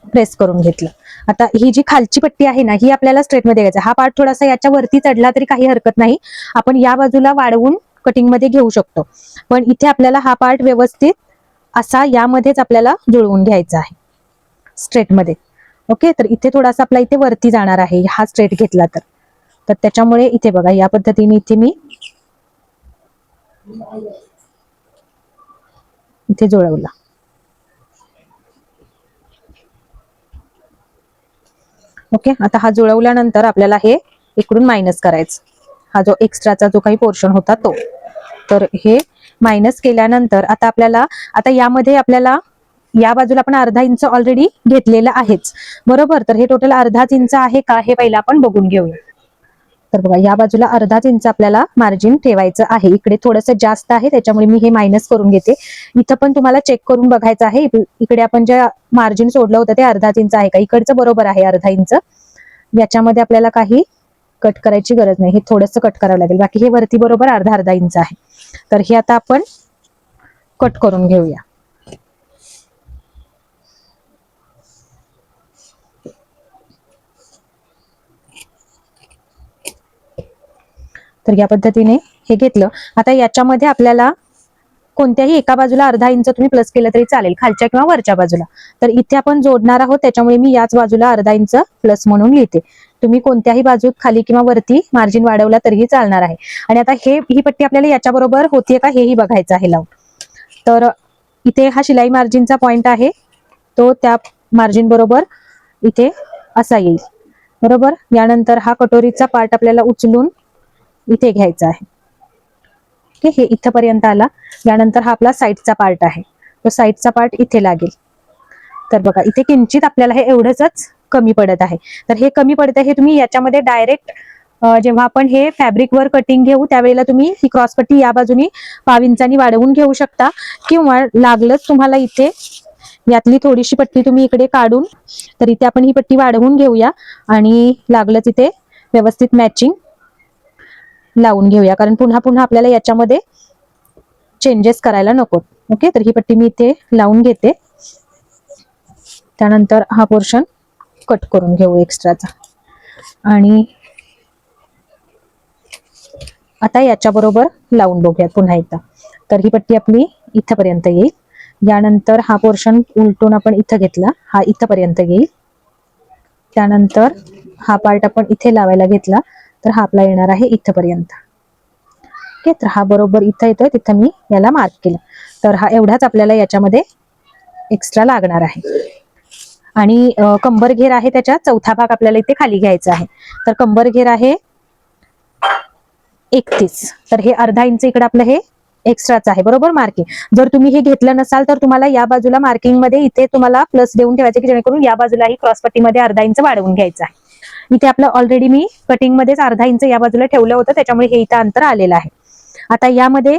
प्रेस करून घेतलं. आता ही जी खालची पट्टी आहे ना ही आपल्याला स्ट्रेट मध्ये घ्यायचा. हा पार्ट थोडासा याच्यावरती चढला तरी काही हरकत नाही, आपण या बाजूला वाढवून कटिंग मध्ये घेऊ शकतो. पण इथे आपल्याला हा पार्ट व्यवस्थित असा यामध्येच आपल्याला जुळवून घ्यायचा आहे स्ट्रेट मध्ये. ओके, तर इथे थोडासा आपला इथे वरती जाणार आहे हा स्ट्रेट घेतला तर त्याच्यामुळे इथे बघा या पद्धतीने इथे मी इथे जुळवला. ओके, आता हा जुळवल्यानंतर आपल्याला हे इकडून मायनस करायचं. हा जो एक्स्ट्राचा जो काही पोर्शन होता तो, तर हे मायनस केल्यानंतर आता आपल्याला आता यामध्ये आपल्याला या बाजूला आपण अर्धा इंच ऑलरेडी घेतलेला आहेच बरोबर. तर हे टोटल अर्धाच इंच आहे का हे पहिला आपण बघून घेऊया. तर बघा या बाजूला अर्धाच इंच आपल्याला मार्जिन ठेवायचं आहे. इकडे थोडंसं जास्त आहे त्याच्यामुळे मी हे मायनस करून घेते. इथं पण तुम्हाला चेक करून बघायचं आहे इकडे आपण जे मार्जिन सोडलं होतं ते अर्धाच इंच आहे का. इकडचं बरोबर आहे अर्धा इंच, याच्यामध्ये आपल्याला काही कट करायची गरज नाही, हे थोडंसं कट करावं लागेल. बाकी हे वरती बरोबर अर्धा अर्धा इंच आहे. तर हे आता आपण कट करून घेऊया. तर या पद्धतीने हे घेतलं. आता याच्यामध्ये आपल्याला कोणत्याही एका बाजूला अर्धा इंच तुम्ही प्लस केलं तरी चालेल, खालच्या किंवा वरच्या बाजूला. तर इथे आपण जोडणार आहोत, त्याच्यामुळे मी याच बाजूला अर्धा इंच प्लस म्हणून लिहिते. तुम्ही कोणत्याही बाजूत खाली किंवा वरती मार्जिन वाढवला तरीही चालणार आहे. आणि आता ही पट्टी आपल्याला याच्या बरोबर होतीये का हेही बघायचं आहे लावून. तर इथे हा शिलाई मार्जिनचा पॉइंट आहे, तो त्या मार्जिन बरोबर इथे असा येईल. बरोबर. यानंतर हा कटोरीचा पार्ट आपल्याला उचलून इथे घ्यायचा आहे. ओके, हे इथपर्यंत आला. यानंतर हा आपला साईडचा पार्ट आहे, तो साईडचा पार्ट इथे लागेल. तर बघा इथे किंचित आपल्याला हे एवढंच कमी पडत आहे. तर हे कमी पडत आहे, हे तुम्ही याच्यामध्ये डायरेक्ट जेव्हा आपण हे फॅब्रिकवर कटिंग घेऊ त्यावेळेला तुम्ही ही क्रॉसपट्टी या बाजूनी 1/2 इंचानी वाढवून घेऊ शकता, किंवा लागलंच तुम्हाला इथे यातली थोडीशी पट्टी तुम्ही इकडे काढून, तर इथे आपण ही पट्टी वाढवून घेऊया आणि लागलंच इथे व्यवस्थित मॅचिंग लावून घेऊया, कारण पुन्हा पुन्हा आपल्याला याच्यामध्ये चेंजेस करायला नको. ओके, तर ही पट्टी मी इथे लावून घेते. त्यानंतर हा पोर्शन कट करून घेऊ एक्स्ट्राचा. आणि आता याच्या बरोबर लावून बघूयात पुन्हा एकदा. तर ही पट्टी आपली इथपर्यंत येईल. यानंतर हा पोर्शन उलटून आपण इथं घेतला, हा इथपर्यंत येईल. त्यानंतर हा पार्ट आपण इथे लावायला घेतला, तर हा आपला येणार आहे इथपर्यंत. ओके, तर हा बरोबर इथं येतोय, तिथं मी याला मार्क केलं. तर हा एवढाच आपल्याला याच्यामध्ये एक्स्ट्रा लागणार आहे. आणि कंबर घेर आहे त्याच्या चौथा भाग आपल्याला इथे खाली घ्यायचा आहे. तर कंबर घेर आहे 31. तर हे अर्धा इंच इकडे आपलं हे एक्स्ट्राच आहे. बरोबर, मार्किंग. जर तुम्ही हे घेतलं नसाल तर तुम्हाला या बाजूला मार्किंग मध्ये इथे तुम्हाला प्लस देऊन ठेवायचं, की जेणेकरून या बाजूला ही क्रॉस पट्टीमध्ये अर्धा इंच वाढवून घ्यायचं आहे. इथे आपलं ऑलरेडी मी कटिंग मध्येच अर्धा इंच या बाजूला ठेवलं होतं, त्याच्यामुळे हे इथं अंतर आलेलं आहे. आता यामध्ये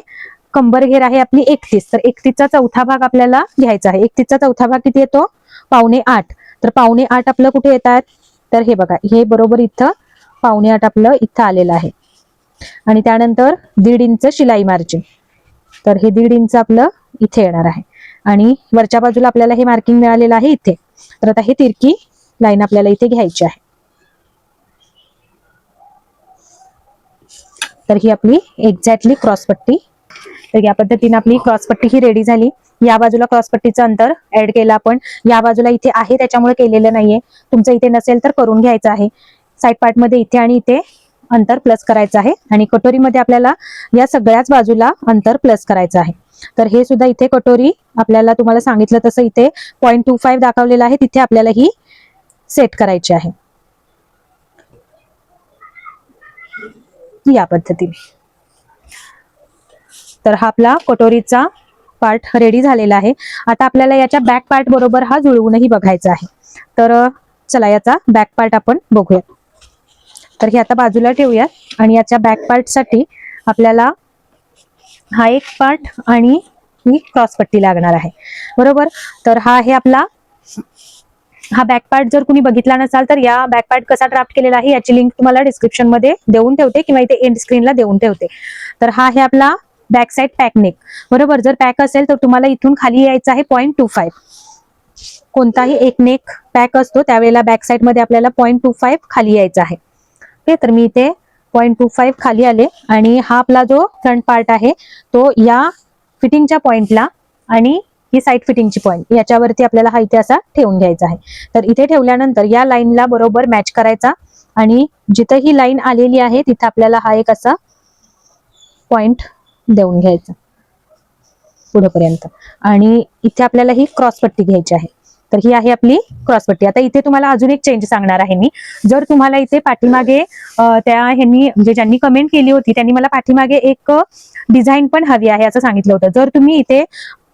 कंबर घेर आहे आपली 31. तर 31चा चौथा भाग आपल्याला घ्यायचा आहे. 31चा चौथा भाग किती येतो? 7.25. तर 7.25 आपलं कुठे येतात? तर हे बघा, हे बरोबर इथं 7.25 आपलं इथं आलेलं आहे. आणि त्यानंतर 1.5 इंच शिलाई मार्जिन. तर हे 1.5 इंच आपलं इथे येणार आहे. आणि वरच्या बाजूला आपल्याला हे मार्किंग मिळालेलं आहे इथे. तर आता हे तिरकी लाईन आपल्याला इथे घ्यायची आहे. तर ही आपली एक्झॅक्टली क्रॉसपट्टी. तर या पद्धतीने आपली क्रॉसपट्टी ही रेडी झाली. या बाजूला क्रॉसपट्टीचं अंतर ऍड केलं आपण, या बाजूला इथे आहे त्याच्यामुळे केलेलं नाहीये. तुमचं इथे नसेल तर करून घ्यायचं आहे. साईड पार्ट मध्ये इथे आणि इथे अंतर प्लस करायचं आहे. आणि कटोरीमध्ये आपल्याला या सगळ्याच बाजूला अंतर प्लस करायचं आहे. तर हे सुद्धा इथे कटोरी आपल्याला तुम्हाला सांगितलं तसं इथे 0.25 दाखवलेलं आहे, तिथे आपल्याला ही सेट करायची आहे या पद्धतीने. तर हा आपला कटोरीचा पार्ट रेडी झालेला आहे. आता आपल्याला याच्या बॅक पार्ट बरोबर हा जुळवूनही बघायचा आहे. तर चला याचा बॅक पार्ट आपण बघूया. तर हे आता बाजूला ठेवूया. आणि याच्या बॅक पार्ट साठी आपल्याला हा एक पार्ट आणि ही क्रॉसपट्टी लागणार आहे. बरोबर. तर हा आहे आपला हा बॅक पार्ट. जर कुणी बघितला नसाल तर या बॅक पार्ट कसा ड्राफ्ट केलेला आहे याची लिंक तुम्हाला डिस्क्रिप्शन मध्ये देऊन ठेवते, किंवा इथे एंड स्क्रीनला देऊन ठेवते. तर हा आहे आपला बॅक साइड पॅक नेक. बरोबर. जर पॅक असेल तर तुम्हाला इथून खाली यायचं आहे 0.25. कोणताही एक नेक पॅक असतो त्यावेळेला बॅक साइड मध्ये आपल्याला 0.25 खाली यायचं आहे. ओके, तर मी इथे 0.25 खाली आले. आणि हा आपला जो फ्रंट पार्ट आहे तो या फिटिंगच्या पॉइंटला आणि ही साईड फिटिंगची पॉइंट याच्यावरती आपल्याला हा इथे असा ठेवून घ्यायचा आहे. तर इथे ठेवल्यानंतर या लाईनला बरोबर मॅच करायचा, आणि जिथं ही लाईन आलेली आहे तिथं आपल्याला हा एक असा पॉइंट देऊन घ्यायचा पुढेपर्यंत. आणि इथे आपल्याला ही क्रॉसपट्टी घ्यायची आहे. तर ही आहे आपली क्रॉसपट्टी. आता इथे तुम्हाला अजून एक चेंज सांगणार आहे मी. जर तुम्हाला इथे पाठीमागे त्या ह्यांनी म्हणजे ज्यांनी कमेंट केली होती त्यांनी मला पाठीमागे एक डिझाईन पण हवी आहे असं सांगितलं होतं. जर तुम्ही इथे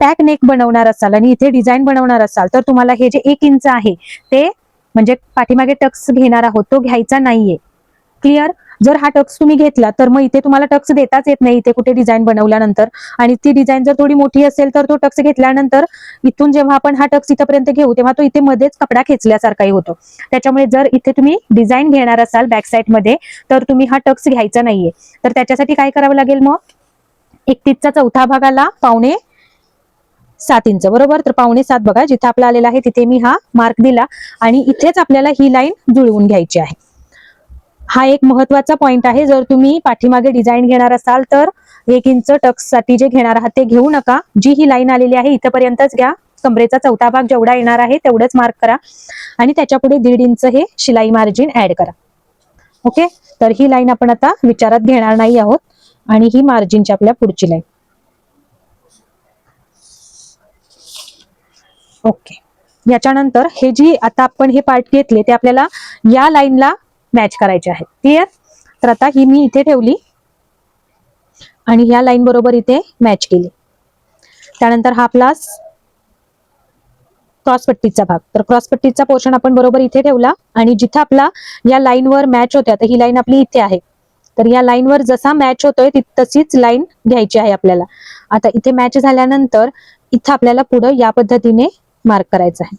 पॅक नेक बनवणार असाल आणि इथे डिझाईन बनवणार असाल तर तुम्हाला हे जे 1 इंच आहे ते म्हणजे पाठीमागे टक्स घेणार आहोत तो घ्यायचा नाहीये. क्लिअर. जर हा टक्स तुम्ही घेतला तर मग इथे तुम्हाला टक्स देताच येत नाही इथे कुठे डिझाईन बनवल्यानंतर, आणि ती डिझाईन जर थोडी मोठी असेल तर तो टक्स घेतल्यानंतर इथून जेव्हा आपण हा टक्स इथपर्यंत घेऊ तेव्हा तो इथे मध्येच कपडा खेचल्यासारखाही होतो. त्याच्यामुळे जर इथे तुम्ही डिझाईन घेणार असाल बॅक साईड मध्ये तर तुम्ही हा टक्स घ्यायचा नाहीये. तर त्याच्यासाठी काय करावं लागेल, मग 31चा चौथा भागाला 5.7 इंच बरोबर. तर 5.7 बघा जिथे आपला आलेला आहे तिथे मी हा मार्क दिला आणि इथेच आपल्याला ही लाईन जुळवून घ्यायची आहे. हा एक महत्वाचा पॉइंट आहे. जर तुम्ही पाठीमागे डिझाईन घेणार असाल तर 1 इंच टक्स साठी जे घेणार आहात ते घेऊ नका. जी ही लाईन आलेली आहे इथपर्यंतच घ्या. कमरेचा चौथा भाग जेवढा येणार आहे तेवढंच मार्क करा आणि त्याच्या पुढे 1.5 इंच हे शिलाई मार्जिन ऍड करा. ओके, तर ही लाईन आपण आता विचारात घेणार नाही आहोत आणि ही मार्जिनची आपल्या पुढची लाईन. ओके, याच्यानंतर हे जी आता आपण हे पार्ट घेतले ते आपल्याला या लाईनला मॅच करायचे आहेत. क्लिअर? तर आता ही मी इथे ठेवली आणि ह्या लाईन बरोबर इथे मॅच केली. त्यानंतर हा आपला क्रॉसपट्टीचा भाग, तर क्रॉसपट्टीचा पोर्शन आपण बरोबर इथे ठेवला आणि जिथे आपला या लाईनवर मॅच होत्या, तर ही लाईन आपली इथे आहे, तर या लाईनवर जसा मॅच होतोय तशीच लाईन घ्यायची आहे आपल्याला. आता इथे मॅच झाल्यानंतर इथं आपल्याला पुढे या पद्धतीने मार्क करायचं आहे.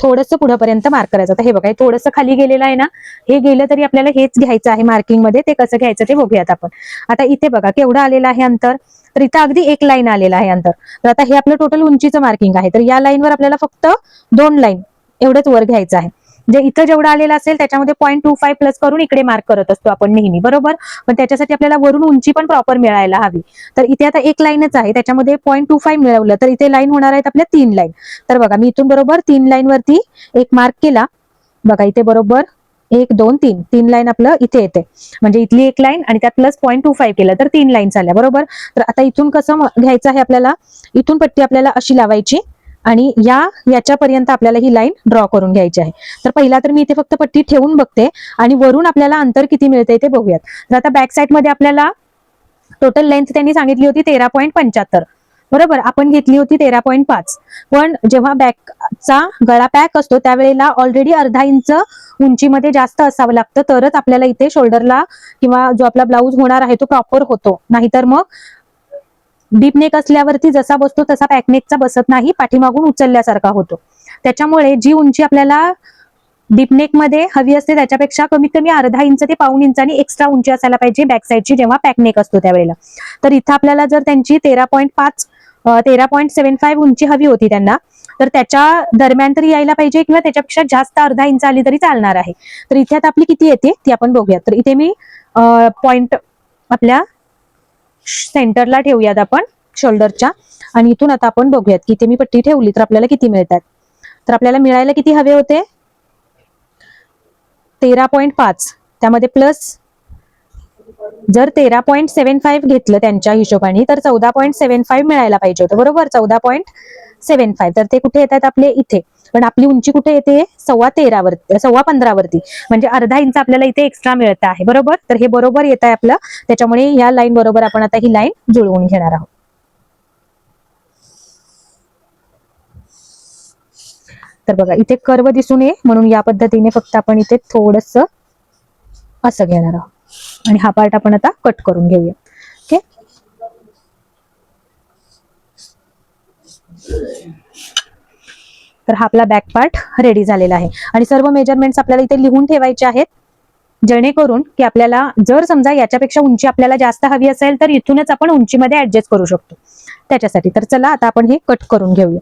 थोडंसं पुढेपर्यंत मार्क करायचं. आता हे बघा, थोडंसं खाली गेलेलं आहे ना, हे गेलं तरी आपल्याला हेच घ्यायचं आहे मार्किंग मध्ये. ते कसं घ्यायचं ते बघूयात आपण. आता इथे बघा केवढं आलेलं आहे अंतर, तर इथं अगदी 1 लाईन आलेलं आहे अंतर. तर आता हे आपलं टोटल उंचीचं मार्किंग आहे. तर या लाईनवर आपल्याला फक्त 2 लाईन एवढंच वर घ्यायचं आहे. जे इथं जेवढं आलेलं असेल त्याच्यामध्ये 0.25 प्लस करून इकडे मार्क करत असतो आपण नेहमी, बरोबर. पण त्याच्यासाठी आपल्याला वरून उंची पण प्रॉपर मिळायला हवी. तर इथे आता 1 लाईनच आहे, त्याच्यामध्ये 0.25 मिळवलं तर इथे लाईन होणार आहेत आपल्या 3 लाईन. तर बघा मी इथून बरोबर 3 लाईन वरती एक मार्क केला. बघा इथे बरोबर 1 2 3 लाईन आपलं इथे येते. म्हणजे इथली 1 लाईन आणि त्यात प्लस 0.25 केलं तर 3 लाईन आल्या, बरोबर. तर आता इथून कसं घ्यायचं आहे आपल्याला, इथून पट्टी आपल्याला अशी लावायची आणि याच्यापर्यंत आपल्याला ही लाईन ड्रॉ करून घ्यायची आहे. तर पहिला तर मी इथे फक्त पट्टी ठेवून बघते आणि वरून आपल्याला अंतर किती मिळते ते बघूयात. तर आता बॅक साईड मध्ये आपल्याला टोटल लेंथ त्यांनी सांगितली होती 13.75, बरोबर. आपण घेतली होती 13.5. पण जेव्हा बॅकचा गळा पॅक असतो त्यावेळेला ऑलरेडी अर्धा इंच उंचीमध्ये जास्त असावं लागतं, तरच आपल्याला इथे शोल्डरला किंवा जो आपला ब्लाऊज होणार आहे तो प्रॉपर होतो. नाहीतर मग डीप नेक असल्यावरती जसा बसतो तसा पॅकनेकचा बसत नाही, पाठीमागून उचलल्यासारखा होतो. त्याच्यामुळे जी उंची आपल्याला डीपनेक मध्ये हवी असते त्याच्यापेक्षा कमीत कमी अर्धा इंच ते पाऊण इंचानी एक्स्ट्रा उंची असायला पाहिजे बॅक साईडची जेव्हा पॅकनेक असतो त्यावेळेला. तर इथं आपल्याला जर त्यांची 13.75 उंची हवी होती त्यांना, तर त्याच्या दरम्यान तरी यायला पाहिजे किंवा त्याच्यापेक्षा जास्त अर्धा इंच आली तरी चालणार आहे. तर इथे आता आपली किती येते ती आपण बघूयात. तर इथे मी पॉइंट आपल्या सेंटरला ठेवूयात आपण शोल्डरच्या, आणि इथून आता आपण बघूयात की इथे मी पट्टी ठेवली तर आपल्याला किती मिळतात. तर आपल्याला मिळायला किती हवे होते, 13.5, त्यामध्ये प्लस जर 13.75 घेतलं त्यांच्या हिशोबाने तर 14.75 मिळायला पाहिजे होतं, बरोबर. 14.75 तर ते कुठे येतात आपले इथे. पण आपली उंची कुठे येते 15.25 वरती, म्हणजे अर्धा इंच आपल्याला इथे एक्स्ट्रा मिळत आहे, बरोबर. तर हे बरोबर येत आहे आपलं. त्याच्यामुळे या लाईन बरोबर आपण आता ही लाईन जुळवून घेणार आहोत. तर बघा इथे कर्व दिसून नये म्हणून या पद्धतीने फक्त आपण इथे थोडस असं घेणार आहोत आणि हा पार्ट आपण आता कट करून घेऊया. ओके, तर हा आपला बॅक पार्ट रेडी झालेला आहे आणि सर्व मेजरमेंट्स आपल्याला इथे लिहून ठेवायचे आहेत, जेणेकरून की आपल्याला जर समजा याच्यापेक्षा उंची आपल्याला जास्त हवी असेल तर इथूनच आपण उंचीमध्ये ऍडजस्ट करू शकतो त्याच्यासाठी. तर चला आता आपण हे कट करून घेऊया.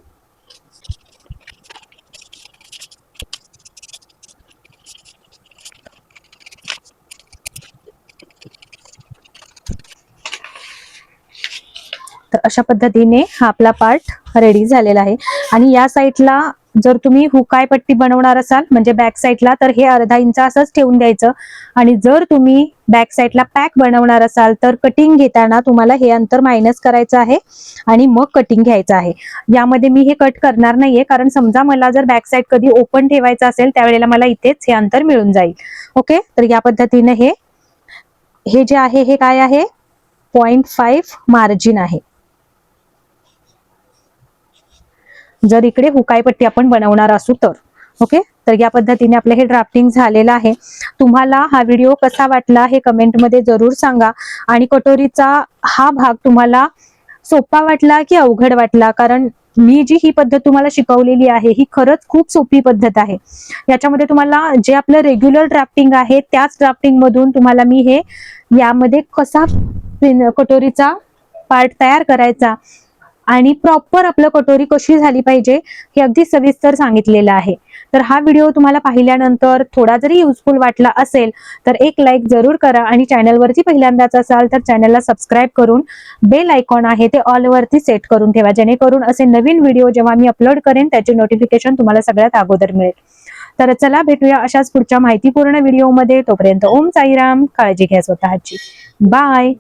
तर अशा पद्धतीने हा आपला पार्ट रेडी झालेला आहे. आणि या साईडला जर तुम्ही हुकाय पट्टी बनवणार असाल म्हणजे बॅक साईडला, तर हे अर्धा इंच असंच ठेवून द्यायचं. आणि जर तुम्ही बॅक साईडला पॅक बनवणार असाल तर कटिंग घेताना तुम्हाला हे अंतर मायनस करायचं आहे आणि मग कटिंग घ्यायचं आहे. यामध्ये मी हे कट करणार नाहीये, कारण समजा मला जर बॅक साईड कधी ओपन ठेवायचं असेल त्यावेळेला मला इथेच हे अंतर मिळून जाईल. ओके, तर या पद्धतीने हे जे आहे हे काय आहे 0.5 मार्जिन आहे. जर इकडे हुकाई पट्टी आपण बनवणार असू तर. ओके, तर तर या पद्धतीने आपलं हे ड्राफ्टिंग झालेलं आहे. तुम्हाला हा व्हिडिओ कसा वाटला हे कमेंटमध्ये जरूर सांगा. आणि कटोरीचा हा भाग तुम्हाला सोपा वाटला की अवघड वाटला? कारण मी जी ही पद्धत तुम्हाला शिकवलेली आहे ही खरंच खूप सोपी पद्धत आहे. याच्यामध्ये तुम्हाला जे आपलं रेग्युलर ड्राफ्टिंग आहे त्याच ड्राफ्टिंग मधून तुम्हाला मी हे यामध्ये कसा कटोरीचा पार्ट तयार करायचा आणि प्रॉपर आपलं कटोरी कशी झाली पाहिजे हे अगदी सविस्तर सांगितलेलं आहे. तर हा व्हिडिओ तुम्हाला पाहिल्यानंतर थोडा जरी युजफुल वाटला असेल तर एक लाईक जरूर करा. आणि चॅनलवरती पहिल्यांदाच असाल तर चॅनलला सबस्क्राईब करून बेल आयकॉन आहे ते ऑल वरती सेट करून ठेवा, जेणेकरून असे नवीन व्हिडिओ जेव्हा मी अपलोड करेन त्याचे नोटिफिकेशन तुम्हाला सगळ्यात अगोदर मिळेल. तर चला भेटूया अशाच पुढच्या माहितीपूर्ण व्हिडिओमध्ये. तोपर्यंत ओम साईराम. काळजी घ्या स्वतःची. बाय.